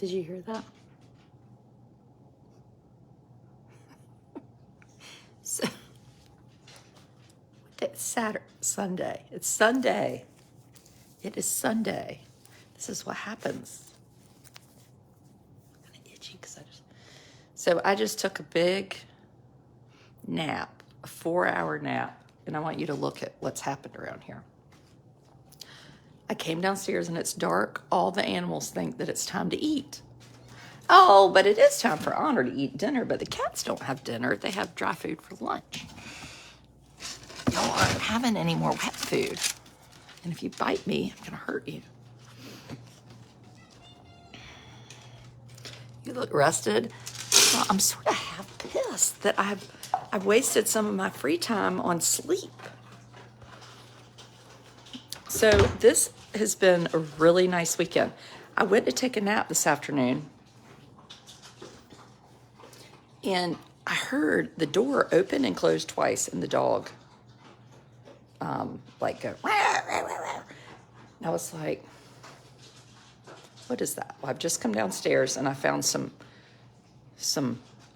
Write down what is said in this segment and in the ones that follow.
Did you hear that? So, it's Sunday. It's Sunday. It is Sunday. This is what happens. I'm kind of itchy because I just took a big nap, a 4-hour nap, and I want you to look at what's happened around here. I came downstairs and it's dark. All the animals think that it's time to eat. Oh, but it is time for Honor to eat dinner, but the cats don't have dinner. They have dry food for lunch. Y'all aren't having any more wet food. And if you bite me, I'm going to hurt you. You look rested. Well, I'm sort of half pissed that I've wasted some of my free time on sleep. So this has been a really nice weekend. I went to take a nap this afternoon, and I heard the door open and close twice, and the dog go, rah, rah, rah, rah. And I was like, what is that? Well, I've just come downstairs and I found some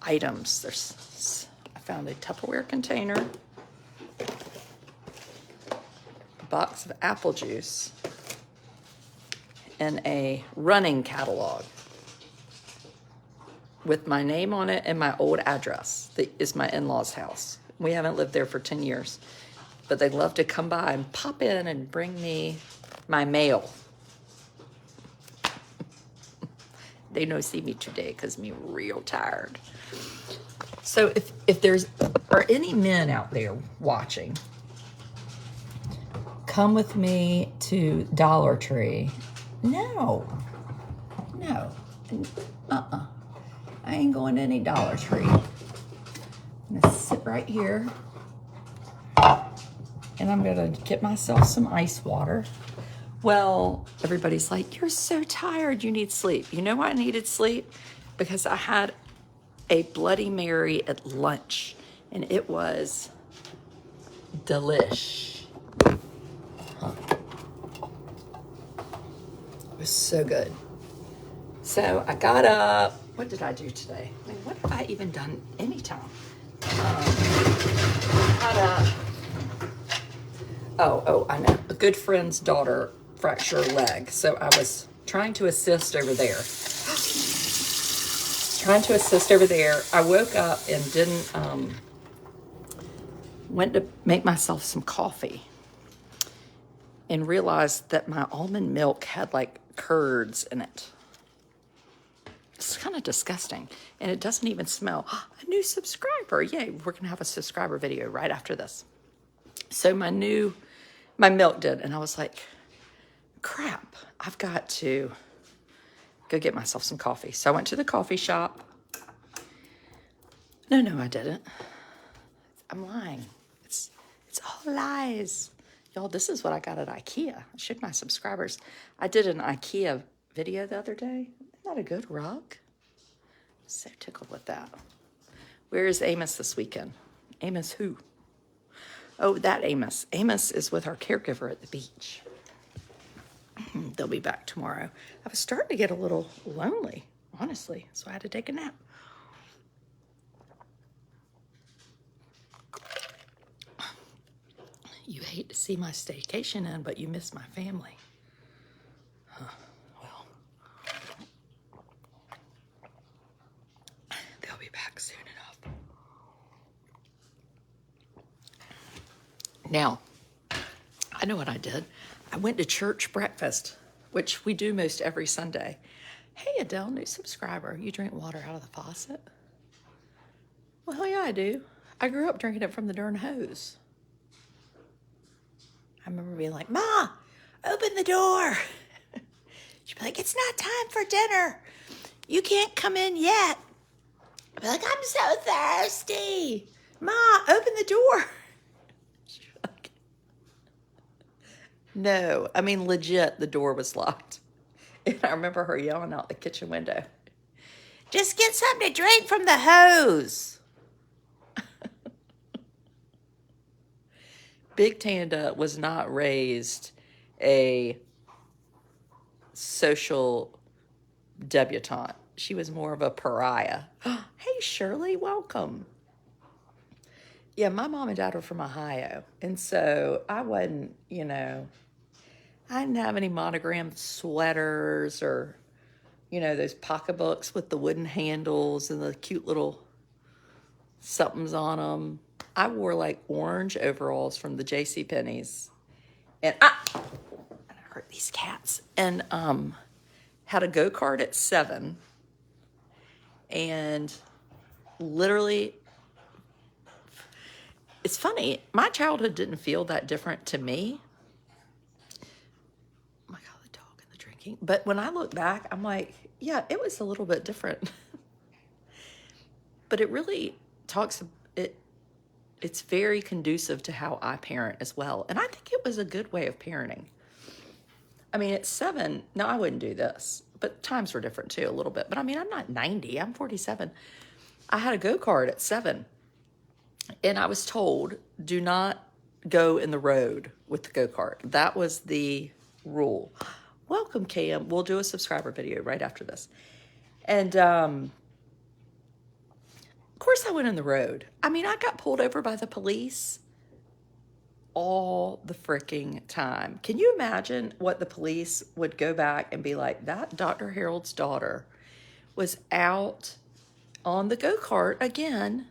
items. I found a Tupperware container, a box of apple juice, and a running catalog with my name on it and my old address. That is my in-laws' house. We haven't lived there for 10 years, but they love to come by and pop in and bring me my mail. They no see me today because me real tired. So if there's are any men out there watching, come with me to Dollar Tree. No. I ain't going to any Dollar Tree. I'm gonna sit right here and I'm gonna get myself some ice water. Well, everybody's like, you're so tired, you need sleep. You know why I needed sleep? Because I had a Bloody Mary at lunch, and it was delish. It was so good. So I got up. What did I do today? I mean, what have I even done anytime? I know. A good friend's daughter fractured her leg. So I was trying to assist over there. I woke up and went to make myself some coffee and realized that my almond milk had like curds in it. It's kind of disgusting. And it doesn't even smell. A new subscriber. Yay, we're going to have a subscriber video right after this. So my milk did. And I was like, crap, I've got to go get myself some coffee. So I went to the coffee shop. No, I didn't. I'm lying. It's all lies. Y'all, this is what I got at IKEA. I showed my subscribers. I did an IKEA video the other day. Isn't that a good rug? I'm so tickled with that. Where is Amos this weekend? Amos who? Oh, that Amos. Amos is with our caregiver at the beach. They'll be back tomorrow. I was starting to get a little lonely, honestly, so I had to take a nap. You hate to see my staycation in, but you miss my family. Well, they'll be back soon enough. Now, I know what I did. I went to church breakfast, which we do most every Sunday. Hey, Adele, new subscriber. You drink water out of the faucet? Well, hell yeah, I do. I grew up drinking it from the darn hose. I remember being like, Ma, open the door. She'd be like, it's not time for dinner. You can't come in yet. I'd be like, I'm so thirsty. Ma, open the door. Like, no, I mean, legit, the door was locked. And I remember her yelling out the kitchen window, just get something to drink from the hose. Big Tanda was not raised a social debutante. She was more of a pariah. Hey, Shirley, welcome. Yeah, my mom and dad were from Ohio. And so I wasn't, I didn't have any monogrammed sweaters or, those pocketbooks with the wooden handles and the cute little somethings on them. I wore like orange overalls from the J.C. Penney's. And I hurt these cats. And had a go-kart at 7. And literally, it's funny, my childhood didn't feel that different to me. Oh my God, the dog and the drinking. But when I look back, I'm like, yeah, it was a little bit different. But it really it's very conducive to how I parent as well. And I think it was a good way of parenting. I mean, at 7, no, I wouldn't do this. But times were different too, a little bit. But I mean, I'm not 90, I'm 47. I had a go-kart at 7. And I was told, do not go in the road with the go-kart. That was the rule. Welcome, Cam. We'll do a subscriber video right after this. And of course I went in the road. I mean, I got pulled over by the police all the freaking time. Can you imagine what the police would go back and be like, that Dr. Harold's daughter was out on the go-kart again,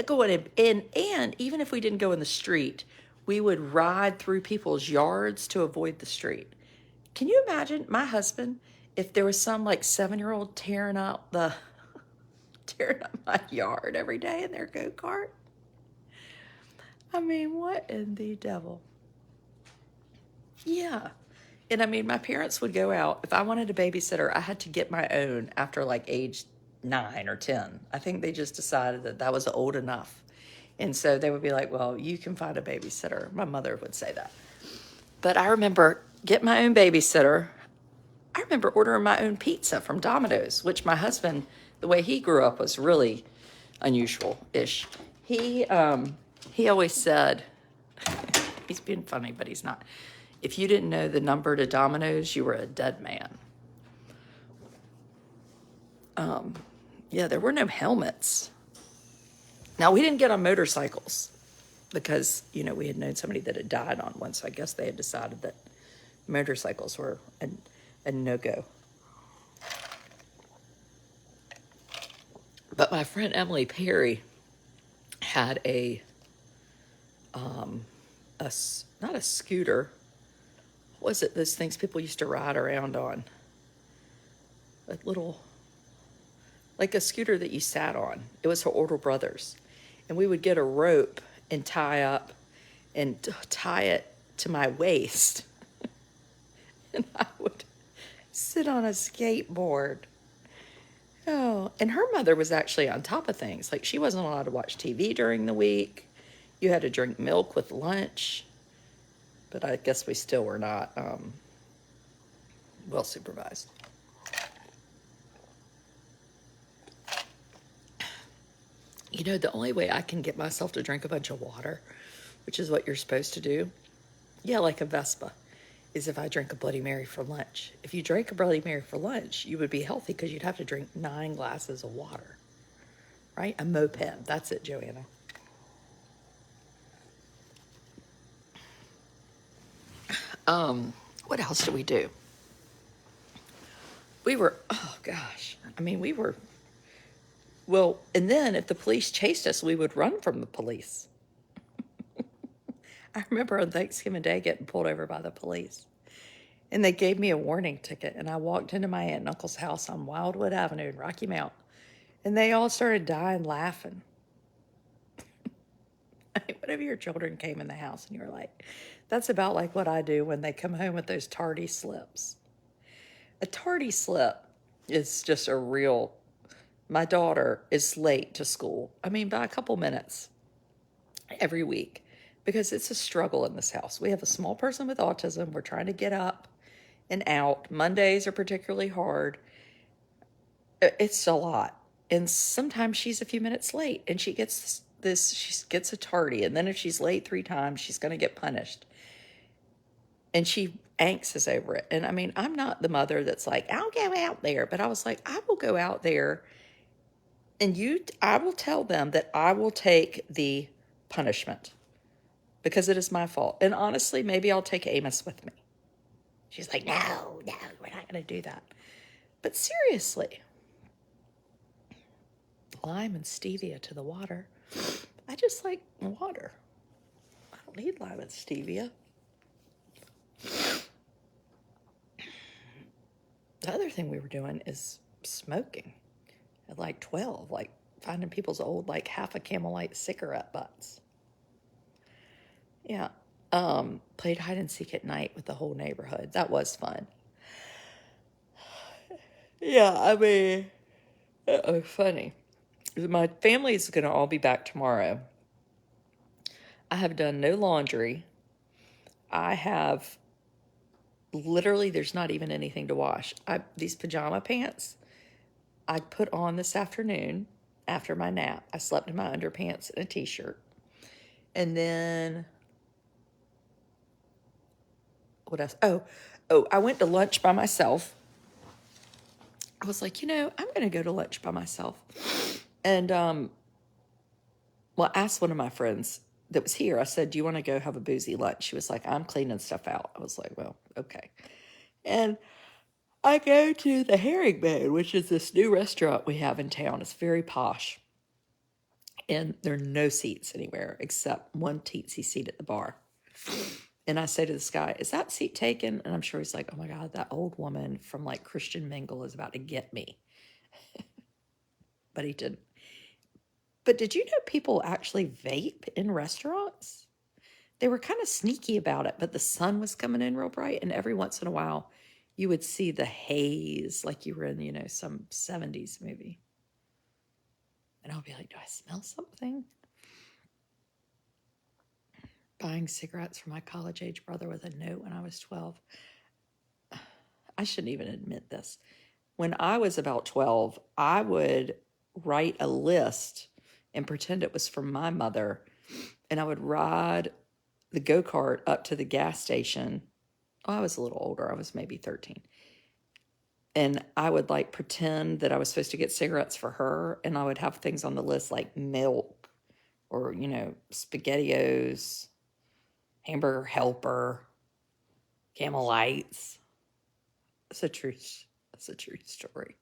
going in, and even if we didn't go in the street, we would ride through people's yards to avoid the street. Can you imagine my husband if there was some like 7-year-old tearing up my yard every day in their go-kart? I mean, what in the devil? Yeah. And I mean, my parents would go out. If I wanted a babysitter, I had to get my own after like age 9 or 10. I think they just decided that was old enough. And so they would be like, well, you can find a babysitter. My mother would say that. But I remember getting my own babysitter. I remember ordering my own pizza from Domino's, which my husband, the way he grew up was really unusual-ish. He always said, he's being funny, but he's not. If you didn't know the number to Domino's, you were a dead man. Yeah, there were no helmets. Now, we didn't get on motorcycles because, we had known somebody that had died on one. So I guess they had decided that motorcycles were a no-go. But my friend Emily Perry had not a scooter. What was it? Those things people used to ride around on. Like a scooter that you sat on. It was her older brother's. And we would get a rope and tie it to my waist. And I would sit on a skateboard. Oh, and her mother was actually on top of things. Like, she wasn't allowed to watch TV during the week. You had to drink milk with lunch. But I guess we still were not well supervised. The only way I can get myself to drink a bunch of water, which is what you're supposed to do, yeah, like a Vespa, is if I drink a Bloody Mary for lunch. If you drank a Bloody Mary for lunch, you would be healthy because you'd have to drink 9 glasses of water, right? A moped. That's it, Joanna. What else did we do? Well, and then if the police chased us, we would run from the police. I remember on Thanksgiving Day getting pulled over by the police. And they gave me a warning ticket. And I walked into my aunt and uncle's house on Wildwood Avenue in Rocky Mount. And they all started dying laughing. I mean, whenever your children came in the house and you were like, that's about like what I do when they come home with those tardy slips. A tardy slip is just my daughter is late to school. I mean, by a couple minutes every week, because it's a struggle in this house. We have a small person with autism. We're trying to get up and out. Mondays are particularly hard. It's a lot. And sometimes she's a few minutes late and she gets she gets a tardy. And then if she's late 3 times, she's going to get punished. And she anxious over it. And I mean, I'm not the mother that's like, I'll go out there. But I was like, I will go out there and I will tell them that I will take the punishment because it is my fault. And honestly, maybe I'll take Amos with me. She's like, no, we're not going to do that. But seriously, lime and stevia to the water. I just like water. I don't need lime and stevia. The other thing we were doing is smoking at like 12, like finding people's old, like half a Camel Light cigarette butts. Yeah. Played hide and seek at night with the whole neighborhood. That was fun. Yeah, I mean, funny. My family is going to all be back tomorrow. I have done no laundry. I have literally, there's not even anything to wash. These pajama pants I put on this afternoon after my nap. I slept in my underpants and a t-shirt. And then, what else? Oh, I went to lunch by myself. I was like, I'm going to go to lunch by myself. And, well, I asked one of my friends that was here, I said, do you want to go have a boozy lunch? She was like, I'm cleaning stuff out. I was like, well, okay. And I go to the Herringbone, which is this new restaurant we have in town. It's very posh. And there are no seats anywhere except one teensy seat at the bar. And I say to this guy, is that seat taken? And I'm sure he's like, oh my God, that old woman from like Christian Mingle is about to get me. But he didn't. But did you know people actually vape in restaurants? They were kind of sneaky about it, but the sun was coming in real bright. And every once in a while, you would see the haze like you were in, some 70s movie. And I'll be like, do I smell something? Buying cigarettes for my college-age brother with a note when I was 12. I shouldn't even admit this. When I was about 12, I would write a list and pretend it was from my mother, and I would ride the go-kart up to the gas station. Oh, I was a little older. I was maybe 13. And I would like pretend that I was supposed to get cigarettes for her, and I would have things on the list like milk or, SpaghettiOs, Hamburger Helper, Camel Lights. It's a true story.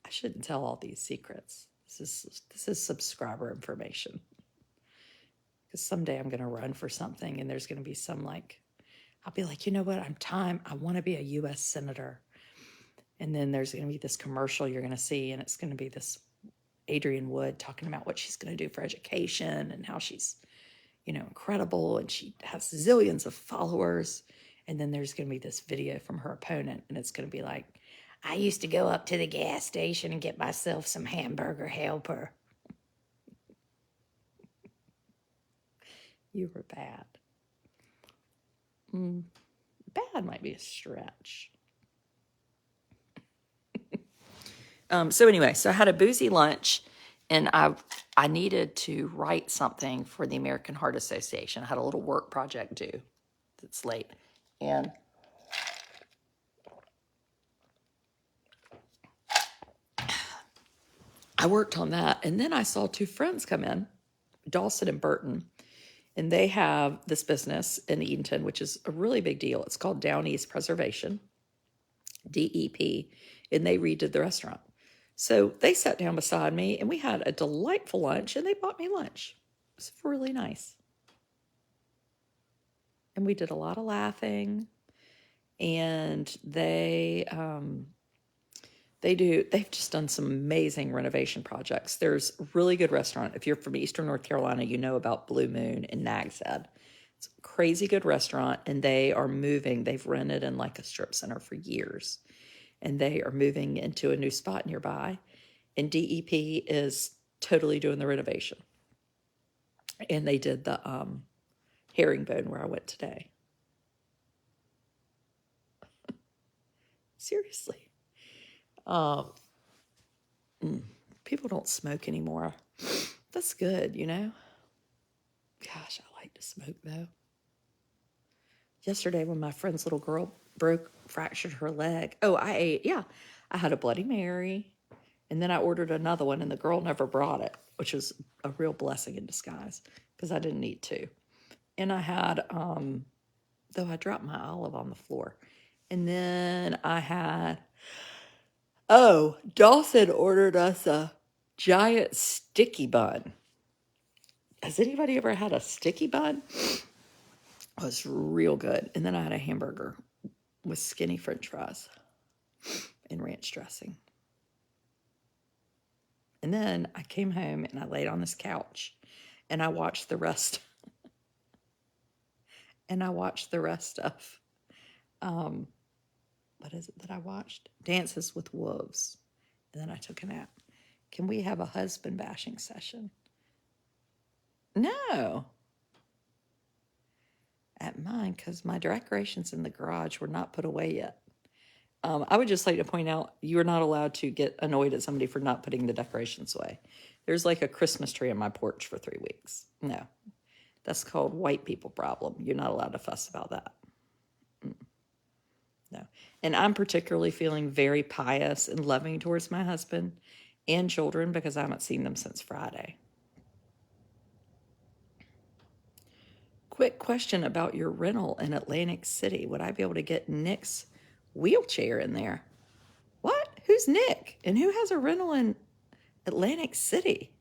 I shouldn't tell all these secrets. This is subscriber information. Because someday I'm going to run for something, and there's going to be some I'll be like, you know what? I want to be a U.S. Senator. And then there's going to be this commercial you're going to see, and it's going to be this Adrienne Wood talking about what she's going to do for education and how she's, incredible, and she has zillions of followers. And then there's going to be this video from her opponent, and it's going to be like, I used to go up to the gas station and get myself some Hamburger Helper. You were bad. Bad might be a stretch. So anyway, so I had a boozy lunch, and I needed to write something for the American Heart Association. I had a little work project due that's late. And I worked on that. And then I saw two friends come in, Dawson and Burton, and they have this business in Eatonton, which is a really big deal. It's called Down East Preservation, DEP, and they redid the restaurant. So they sat down beside me, and we had a delightful lunch, and they bought me lunch. It was really nice. And we did a lot of laughing, and they've just done some amazing renovation projects. There's a really good restaurant. If you're from Eastern North Carolina, you know about Blue Moon in Nags Head. It's a crazy good restaurant, and they are moving. They've rented in like a strip center for years, and they are moving into a new spot nearby. And DEP is totally doing the renovation. And they did the herringbone where I went today. Seriously. People don't smoke anymore. That's good, Gosh, I like to smoke, though. Yesterday when my friend's little girl fractured her leg. Oh, I had a Bloody Mary, and then I ordered another one, and the girl never brought it, which was a real blessing in disguise because I didn't need to. And I had, though I dropped my olive on the floor. And then I had, Dawson ordered us a giant sticky bun. Has anybody ever had a sticky bun? It was real good. And then I had a hamburger with skinny French fries and ranch dressing. And then I came home and I laid on this couch and I watched the rest. Of, what is it that I watched? Dances with Wolves. And then I took a nap. Can we have a husband bashing session? No. At mine, because my decorations in the garage were not put away yet. I would just like to point out, you're not allowed to get annoyed at somebody for not putting the decorations away. There's like a Christmas tree on my porch for 3 weeks. No, that's called white people problem. You're not allowed to fuss about that. No. And I'm particularly feeling very pious and loving towards my husband and children because I haven't seen them since Friday. Quick question about your rental in Atlantic City. Would I be able to get Nick's wheelchair in there? What? Who's Nick? And who has a rental in Atlantic City?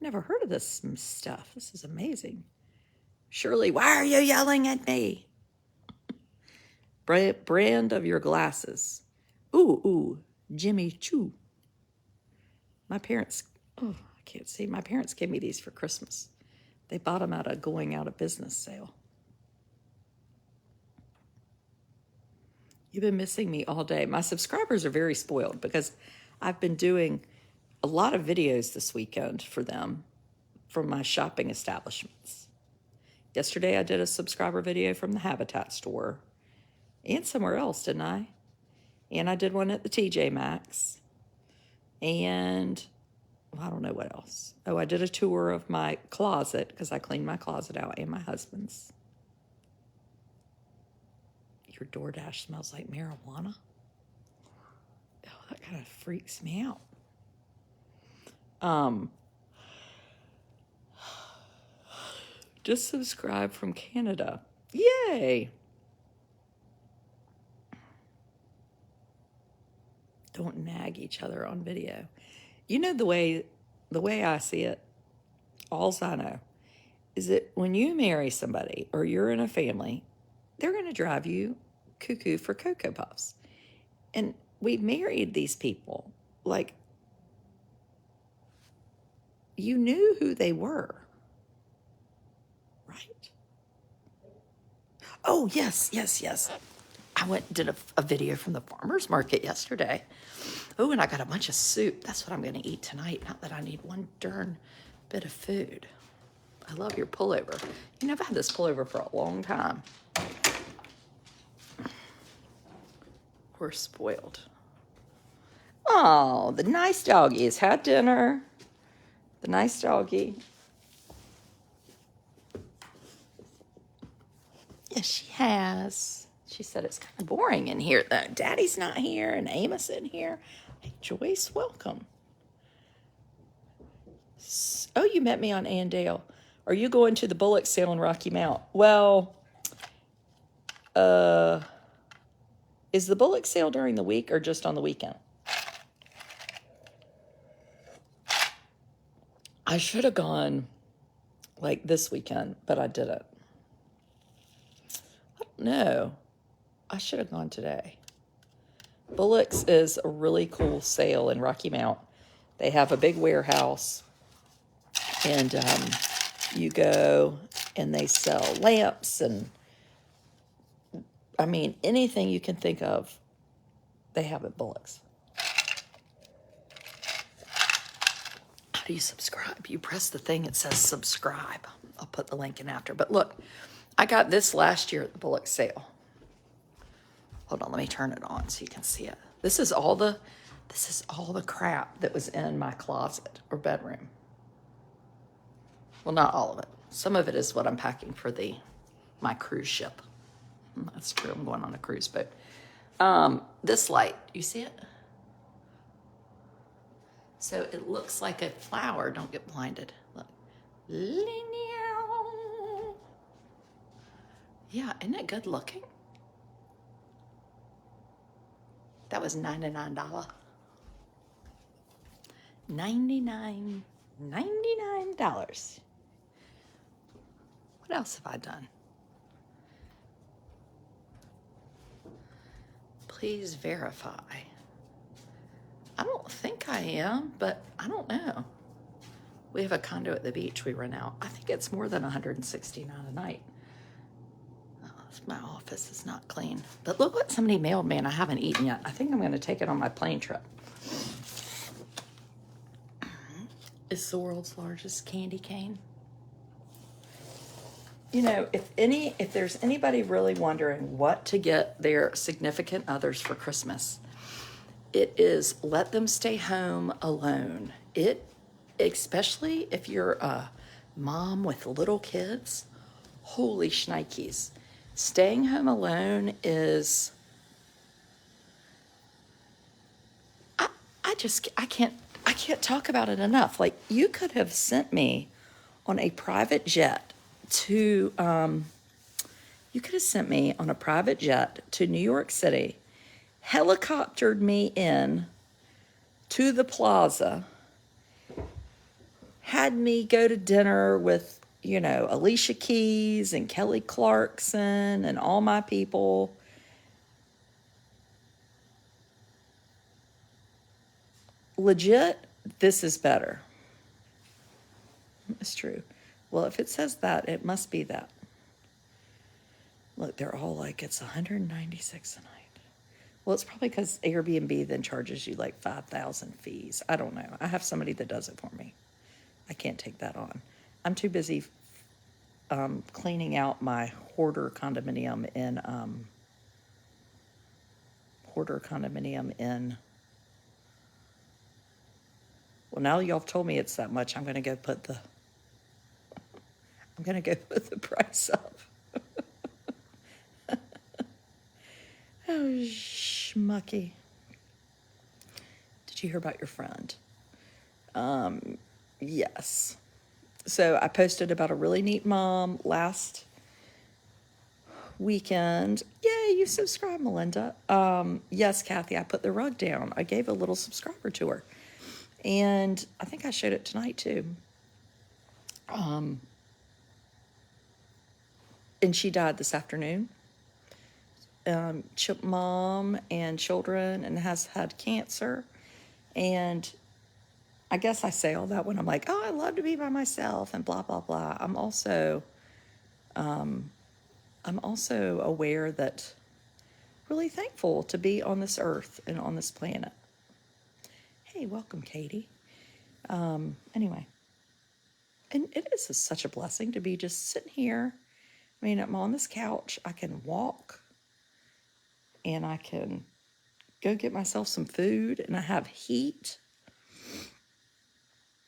Never heard of this stuff. This is amazing. Shirley, why are you yelling at me? Brand of your glasses. Ooh, Jimmy Choo. My parents, I can't see. My parents gave me these for Christmas. They bought them at a going out of business sale. You've been missing me all day. My subscribers are very spoiled because I've been doing a lot of videos this weekend for them from my shopping establishments. Yesterday I did a subscriber video from the Habitat store and somewhere else, didn't I? And I did one at the TJ Maxx. And I don't know what else. Oh, I did a tour of my closet because I cleaned my closet out and my husband's. Your DoorDash smells like marijuana? Oh, that kind of freaks me out. Just subscribe from Canada. Yay! Don't nag each other on video. You know the way I see it, alls I know, is that when you marry somebody or you're in a family, they're going to drive you cuckoo for Cocoa Puffs. And we married these people like you knew who they were, right? Oh, yes. I went and did a video from the farmer's market yesterday. Oh, and I got a bunch of soup. That's what I'm going to eat tonight. Not that I need one darn bit of food. I love your pullover. You know, I've had this pullover for a long time. We're spoiled. Oh, the nice doggy has had dinner. The nice doggy. Yes, she has. She said it's kind of boring in here, though. Daddy's not here and Amos in here. Hey, Joyce, welcome. Oh, you met me on Andale. Are you going to the Bullock sale in Rocky Mount? Well, is the Bullock sale during the week or just on the weekend? I should have gone like this weekend, but I didn't. I don't know. I should have gone today. Bullock's is a really cool sale in Rocky Mount. They have a big warehouse, and you go and they sell lamps and, I mean, anything you can think of, they have at Bullock's. How do you subscribe? You press the thing, it says subscribe. I'll put the link in after. But look, I got this last year at the Bullock sale. Hold on, let me turn it on so you can see it. This is all the crap that was in my closet or bedroom. Well, not all of it. Some of it is what I'm packing for my cruise ship. That's true. I'm going on a cruise boat. This light, you see it? So it looks like a flower. Don't get blinded. Look. Yeah, isn't it good looking? That was $99. $99. What else have I done? Please verify. I don't think I am, but I don't know. We have a condo at the beach we rent out. I think it's more than $169 a night. Oh, my office is not clean. But look what somebody mailed me and I haven't eaten yet. I think I'm going to take it on my plane trip. It's the world's largest candy cane. You know, if there's anybody really wondering what to get their significant others for Christmas, it is let them stay home alone. Especially if you're a mom with little kids, holy shnikes. Staying home alone is, I can't talk about it enough. Like, you could have sent me on a private jet to, you could have sent me on a private jet to New York City, helicoptered me in to the plaza, had me go to dinner with, you know, Alicia Keys and Kelly Clarkson and all my people. Legit, this is better. It's true. Well, if it says that, it must be that. Look, they're all like, it's $196 a night. Well, it's probably because Airbnb then charges you like 5,000 fees. I don't know. I have somebody that does it for me. I can't take that on. I'm too busy cleaning out my hoarder condominium in well, now y'all have told me it's that much. I'm gonna go put the price up. Oh, schmucky. Did you hear about your friend? Yes. So I posted about a really neat mom last weekend. Yay, you subscribed, Melinda. Yes, Kathy, I put the rug down. I gave a little subscriber to her. And I think I showed it tonight too. And she died this afternoon. Mom and children, and has had cancer. And I guess I say all that when I'm like, oh, I love to be by myself and blah, blah, blah. I'm also aware that really thankful to be on this earth and on this planet. Hey, welcome, Katie. Anyway, and it is such a blessing to be just sitting here. I mean, I'm on this couch. I can walk and I can go get myself some food, and I have heat.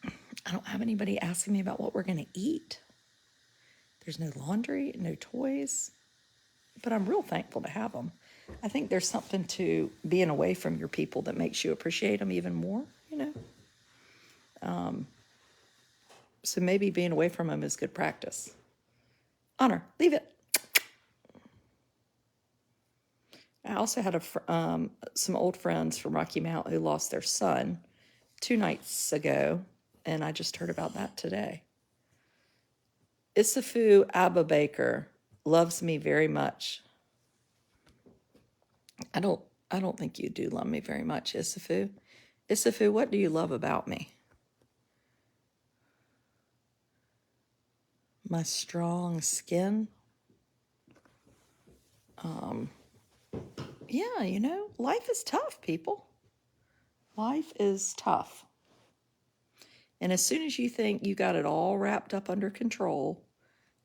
I don't have anybody asking me about what we're going to eat. There's no laundry, no toys, but I'm real thankful to have them. I think there's something to being away from your people that makes you appreciate them even more, you know. So maybe being away from them is good practice. Honor, leave it. I also had some old friends from Rocky Mount who lost their son 2 nights ago, and I just heard about that today. Isafu Abba Baker loves me very much. I don't think you do love me very much, Isafu. Isafu, what do you love about me? My strong skin. Yeah, you know, life is tough, people. Life is tough. And as soon as you think you got it all wrapped up under control,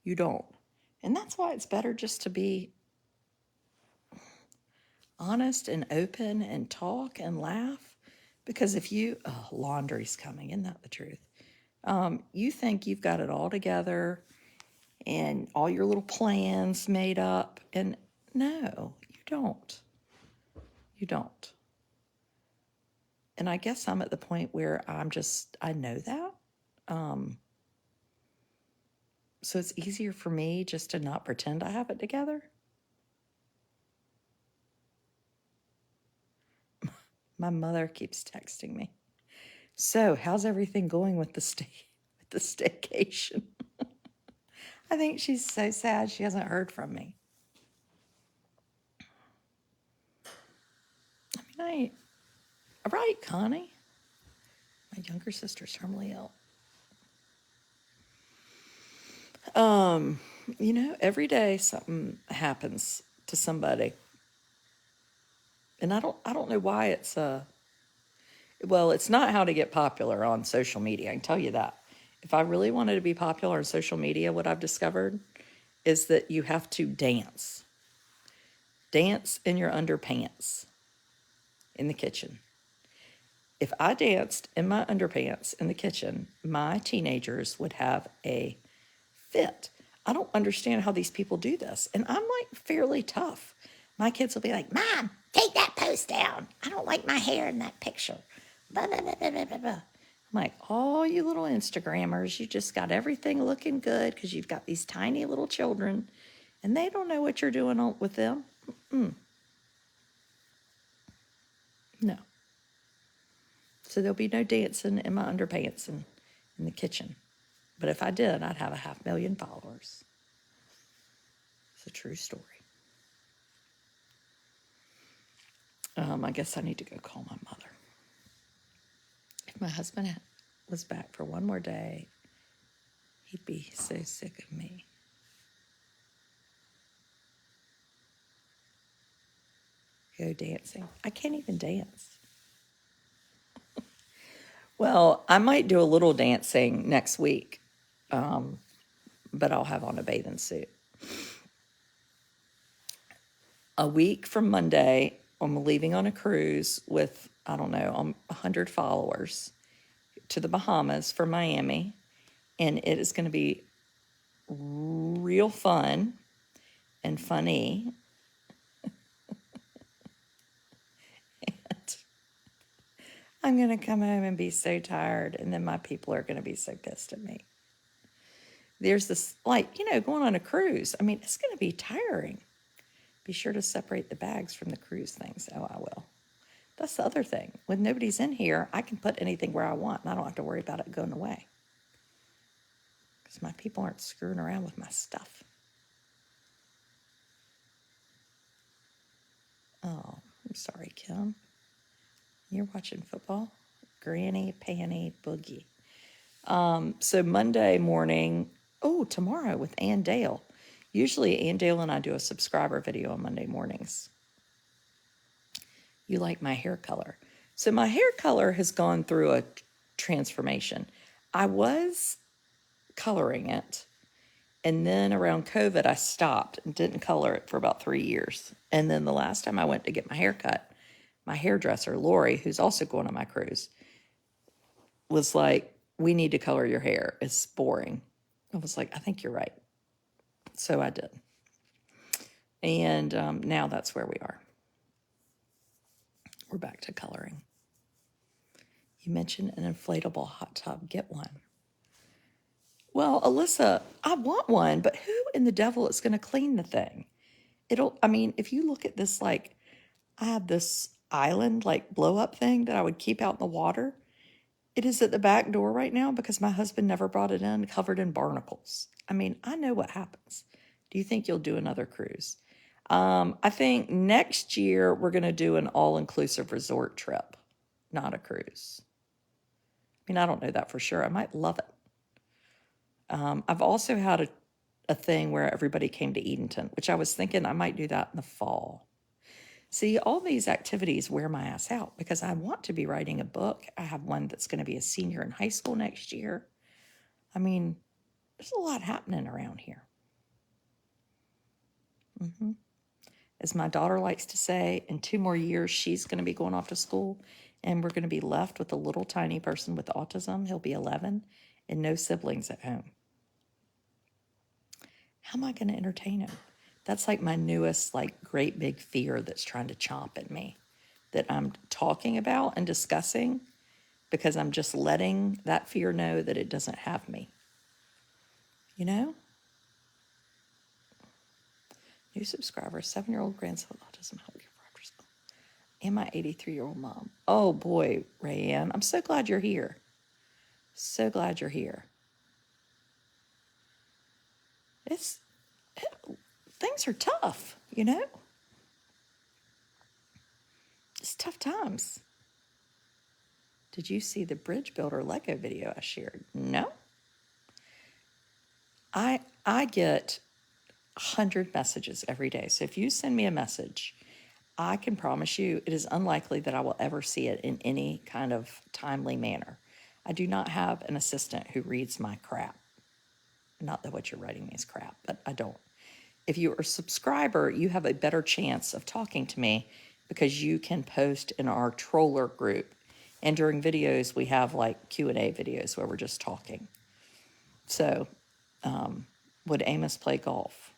you don't. And that's why it's better just to be honest and open and talk and laugh. Because if laundry's coming, isn't that the truth? You think you've got it all together and all your little plans made up, and No, you don't. You don't. And I guess I'm at the point where I know that. So it's easier for me just to not pretend I have it together. My mother keeps texting me. So, how's everything going with the staycation? I think she's so sad she hasn't heard from me. Right, Connie? My younger sister's terminally ill. Every day something happens to somebody. And I don't know why it's it's not how to get popular on social media. I can tell you that. If I really wanted to be popular on social media, what I've discovered is that you have to dance. Dance in your underpants in the kitchen. If I danced in my underpants in the kitchen, my teenagers would have a fit. I don't understand how these people do this. And I'm like fairly tough. My kids will be like, Mom, take that post down. I don't like my hair in that picture. Blah, blah, blah, blah, blah, blah. I'm like, all you little Instagrammers, you just got everything looking good because you've got these tiny little children and they don't know what you're doing with them. No. So there'll be no dancing in my underpants in the kitchen. But if I did, I'd have 500,000 followers. It's a true story. I guess I need to go call my mother. If my husband was back for one more day, he'd be so sick of me. Go dancing. I can't even dance. Well, I might do a little dancing next week, but I'll have on a bathing suit. A week from Monday, I'm leaving on a cruise with, 100 followers to the Bahamas for Miami. And it is going to be real fun and funny. And I'm going to come home and be so tired. And then my people are going to be so pissed at me. There's this, going on a cruise. I mean, it's going to be tiring. Be sure to separate the bags from the cruise things. Oh, I will. That's the other thing. When nobody's in here, I can put anything where I want, and I don't have to worry about it going away. Because my people aren't screwing around with my stuff. Oh, I'm sorry, Kim. You're watching football? Granny Panny Boogie. So Monday morning, tomorrow with Ann Dale. Usually Ann Dale and I do a subscriber video on Monday mornings. You like my hair color. So my hair color has gone through a transformation. I was coloring it. And then around COVID, I stopped and didn't color it for about 3 years. And then the last time I went to get my hair cut, my hairdresser, Lori, who's also going on my cruise, was like, we need to color your hair. It's boring. I was like, I think you're right. So I did. And now that's where we are. We're back to coloring. You mentioned an inflatable hot tub. Get one. Well, Alyssa, I want one, but who in the devil is going to clean the thing? If you look at this, I have this island, blow up thing that I would keep out in the water. It is at the back door right now because my husband never brought it in, covered in barnacles. I know what happens. Do you think you'll do another cruise? I think next year we're going to do an all-inclusive resort trip, not a cruise. I don't know that for sure. I might love it. I've also had a thing where everybody came to Edenton, which I was thinking I might do that in the fall. See, all these activities wear my ass out because I want to be writing a book. I have one that's going to be a senior in high school next year. There's a lot happening around here. As my daughter likes to say, in 2 more years, she's going to be going off to school, and we're going to be left with a little tiny person with autism. He'll be 11 and no siblings at home. How am I going to entertain him? That's like my newest, like, great big fear that's trying to chomp at me, that I'm talking about and discussing because I'm just letting that fear know that it doesn't have me. You know? New subscriber, 7-year-old grandson with autism. And my 83-year-old mom. Oh boy, Rayanne, I'm so glad you're here. So glad you're here. Things are tough, you know? It's tough times. Did you see the bridge builder Lego video I shared? No. I get 100 messages every day. So if you send me a message, I can promise you it is unlikely that I will ever see it in any kind of timely manner. I do not have an assistant who reads my crap. Not that what you're writing me is crap, but I don't. If you're a subscriber, you have a better chance of talking to me because you can post in our troller group. And during videos, we have like Q&A videos where we're just talking. So, would Amos play golf?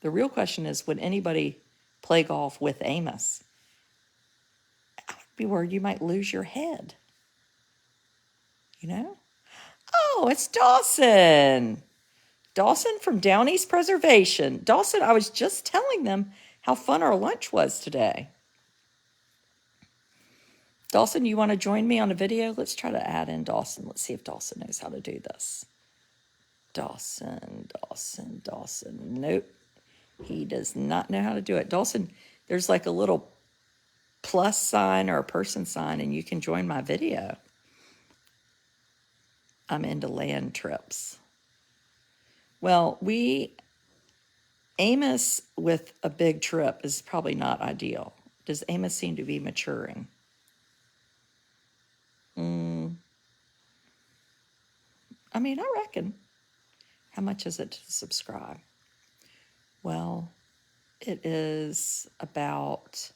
The real question is, would anybody play golf with Amos? I would be worried you might lose your head. You know? Oh, it's Dawson. Dawson from Down East Preservation. Dawson, I was just telling them how fun our lunch was today. Dawson, you want to join me on a video? Let's try to add in Dawson. Let's see if Dawson knows how to do this. Dawson. Nope. He does not know how to do it. Dawson, there's like a little plus sign or a person sign, and you can join my video. I'm into land trips. Well, Amos with a big trip is probably not ideal. Does Amos seem to be maturing? I mean, I reckon. How much is it to subscribe? Well, it is about,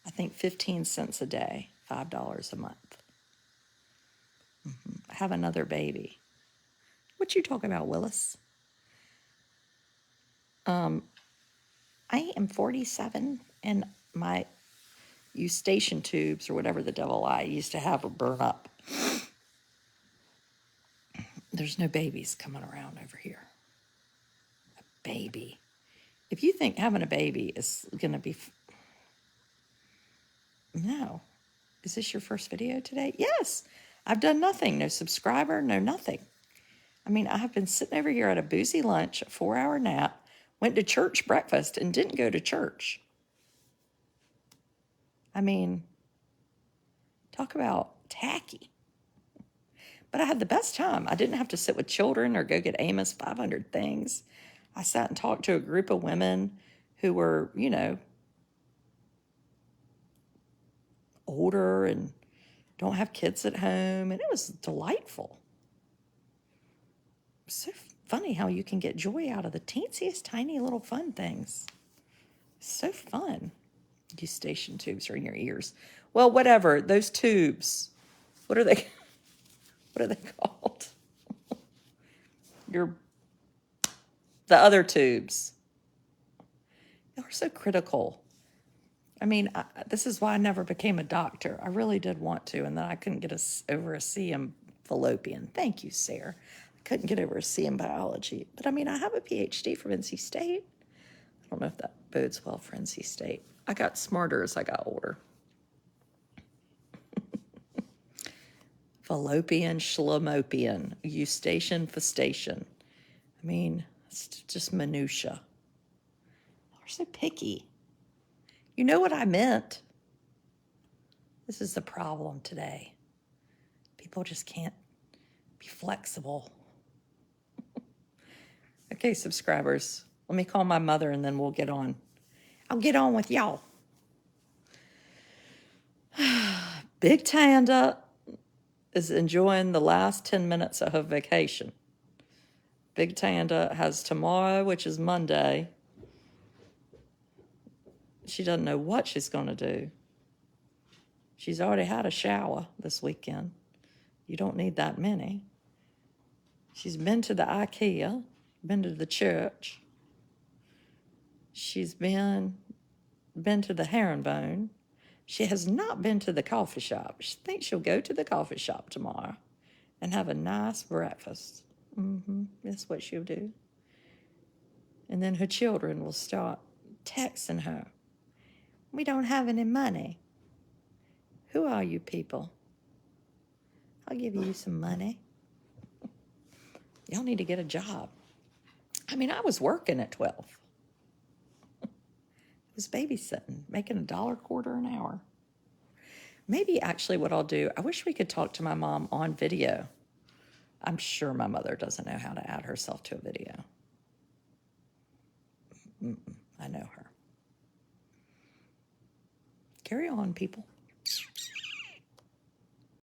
I think, 15 cents a day, $5 a month. I have another baby. What you talking about, Willis? I am 47, and my eustachian tubes, or whatever the devil I used to have, would burn up. There's no babies coming around over here. A baby. If you think having a baby is going to be... No. Is this your first video today? Yes. I've done nothing. No subscriber, no nothing. I mean, I have been sitting over here at a boozy lunch, a 4-hour nap, went to church breakfast, and didn't go to church. I mean, talk about tacky. But I had the best time. I didn't have to sit with children or go get Amos 500 things. I sat and talked to a group of women who were, you know, older and don't have kids at home, and it was delightful. So funny how you can get joy out of the teensiest, tiny little fun things. So fun. Eustachian tubes are in your ears. Well, whatever. Those tubes. What are they? What are they called? The other tubes. Y'all are so critical. I mean, this is why I never became a doctor. I really did want to, and then I couldn't get over a C in fallopian. Thank you, Sarah. I couldn't get over a C in biology. But I mean, I have a PhD from NC State. I don't know if that bodes well for NC State. I got smarter as I got older. Fallopian, schlemopian, eustachian, festation. I mean, it's just minutia. They're so picky. You know what I meant? This is the problem today. People just can't be flexible. Okay, subscribers, let me call my mother and then we'll get on. I'll get on with y'all. Big Tanda is enjoying the last 10 minutes of her vacation. Big Tanda has tomorrow, which is Monday. She doesn't know what she's going to do. She's already had a shower this weekend. You don't need that many. She's been to the IKEA, been to the church. She's been to the Herringbone. She has not been to the coffee shop. She thinks she'll go to the coffee shop tomorrow and have a nice breakfast. That's what she'll do. And then her children will start texting her. We don't have any money. Who are you people? I'll give you some money. Y'all need to get a job. I mean, I was working at 12. I was babysitting, making $1.25 an hour. Maybe actually what I'll do, I wish we could talk to my mom on video. I'm sure my mother doesn't know how to add herself to a video. I know her. Carry on, people.